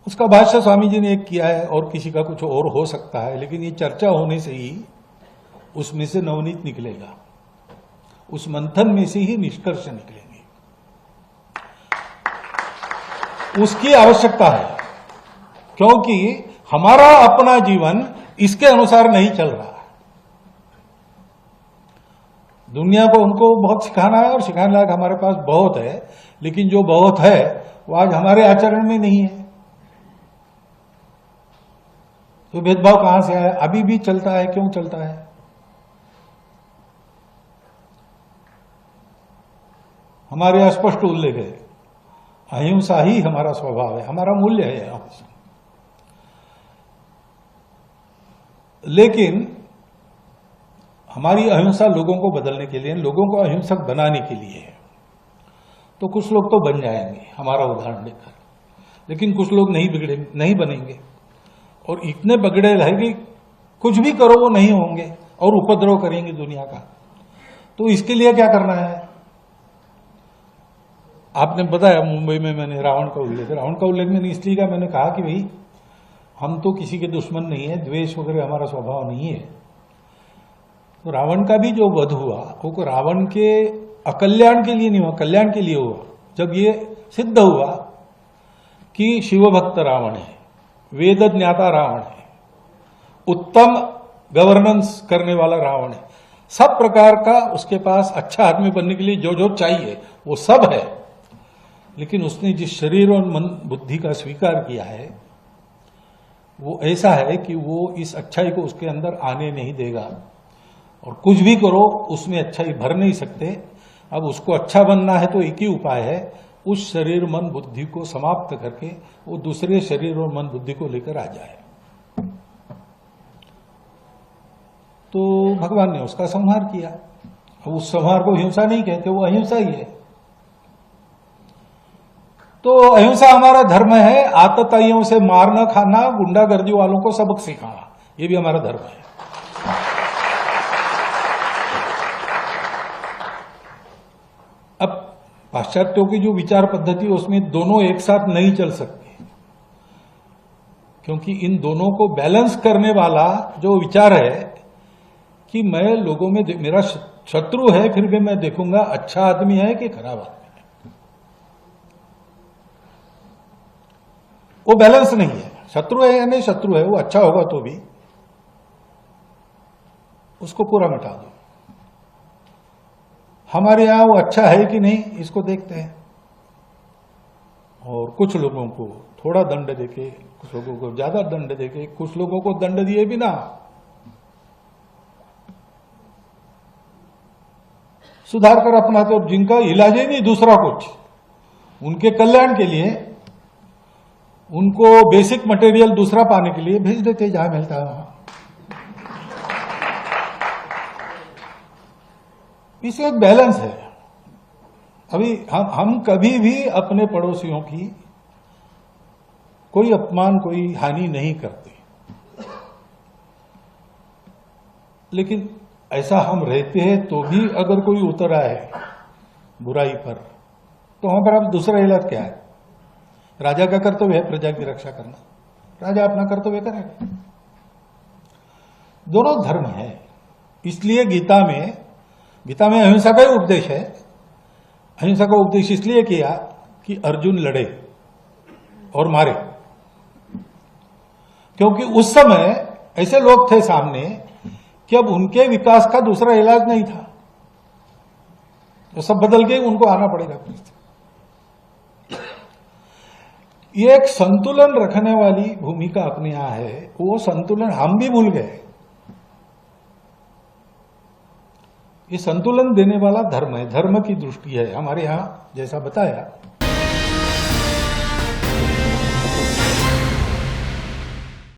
उसका भाष्य स्वामी जी ने एक किया है और किसी का कुछ और हो सकता है, लेकिन ये चर्चा होने से ही उसमें से नवनीत निकलेगा, उस मंथन में से ही निष्कर्ष निकलेंगे। उसकी आवश्यकता है, क्योंकि हमारा अपना जीवन इसके अनुसार नहीं चल रहा है। दुनिया को उनको बहुत सिखाना है और सिखाने लायक हमारे पास बहुत है, लेकिन जो बहुत है वो आज हमारे आचरण में नहीं है। तो भेदभाव कहां से आया? अभी भी चलता है। क्यों चलता है? हमारे अस्पष्ट उल्लेख है, अहिंसा ही हमारा स्वभाव है, हमारा मूल्य है अहिंसा। लेकिन हमारी अहिंसा लोगों को बदलने के लिए, लोगों को अहिंसक बनाने के लिए है। तो कुछ लोग तो बन जाएंगे हमारा उदाहरण देकर, लेकिन कुछ लोग नहीं बनेंगे, और इतने बगड़े रहेंगे कुछ भी करो वो नहीं होंगे और उपद्रव करेंगे दुनिया का। तो इसके लिए क्या करना है? आपने बताया मुंबई में मैंने रावण का उल्लेख मैंने इसलिए कहा, मैंने कहा कि भाई हम तो किसी के दुश्मन नहीं है, द्वेष वगैरह हमारा स्वभाव नहीं है। तो रावण का भी जो वध हुआ वो रावण के अकल्याण के लिए नहीं हुआ, कल्याण के लिए हुआ। जब ये सिद्ध हुआ कि शिवभक्त रावण है, वेद ज्ञाता रावण है, उत्तम गवर्नेंस करने वाला रावण है, सब प्रकार का उसके पास अच्छा आदमी बनने के लिए जो जो चाहिए वो सब है, लेकिन उसने जिस शरीर और मन बुद्धि का स्वीकार किया है वो ऐसा है कि वो इस अच्छाई को उसके अंदर आने नहीं देगा, और कुछ भी करो उसमें अच्छाई भर नहीं सकते। अब उसको अच्छा बनना है तो एक ही उपाय है, उस शरीर मन बुद्धि को समाप्त करके वो दूसरे शरीर और मन बुद्धि को लेकर आ जाए। तो भगवान ने उसका संहार किया। अब उस संहार को हिंसा नहीं कहते, वो अहिंसा ही है। तो अहिंसा हमारा धर्म है। आतताइयों से मारना खाना, गुंडागर्दी वालों को सबक सिखाना, ये भी हमारा धर्म है। अब पाश्चात्यों की जो विचार पद्धति उसमें दोनों एक साथ नहीं चल सकते, क्योंकि इन दोनों को बैलेंस करने वाला जो विचार है कि मैं लोगों में, मेरा शत्रु है फिर भी मैं देखूंगा अच्छा आदमी है कि खराब आदमी है, वो बैलेंस नहीं है। शत्रु है या नहीं शत्रु है, वो अच्छा होगा तो भी उसको पूरा मिटा दो। हमारे यहां वो अच्छा है कि नहीं इसको देखते हैं, और कुछ लोगों को थोड़ा दंड देके, कुछ लोगों को ज्यादा दंड देके, कुछ लोगों को दंड दिए बिना सुधार कर अपनाते, और जिनका इलाज ही नहीं दूसरा कुछ, उनके कल्याण के लिए उनको बेसिक मटेरियल दूसरा पाने के लिए भेज देते जहां मिलता है वहां। इससे एक बैलेंस है। अभी हम कभी भी अपने पड़ोसियों की कोई अपमान, कोई हानि नहीं करते, लेकिन ऐसा हम रहते हैं तो भी अगर कोई उतर आए बुराई पर, तो वहां पर अब दूसरा इलाज क्या है? राजा का कर्तव्य है प्रजा की रक्षा करना, राजा अपना कर्तव्य करेगा। दोनों धर्म है। इसलिए गीता में अहिंसा का ही उपदेश है। अहिंसा का उपदेश इसलिए किया कि अर्जुन लड़े और मारे, क्योंकि उस समय ऐसे लोग थे सामने कि अब उनके विकास का दूसरा इलाज नहीं था, तो सब बदल के उनको आना पड़ेगा। ये एक संतुलन रखने वाली भूमिका अपने यहां है, वो संतुलन हम भी भूल गए। ये संतुलन देने वाला धर्म है, धर्म की दृष्टि है हमारे यहां। जैसा बताया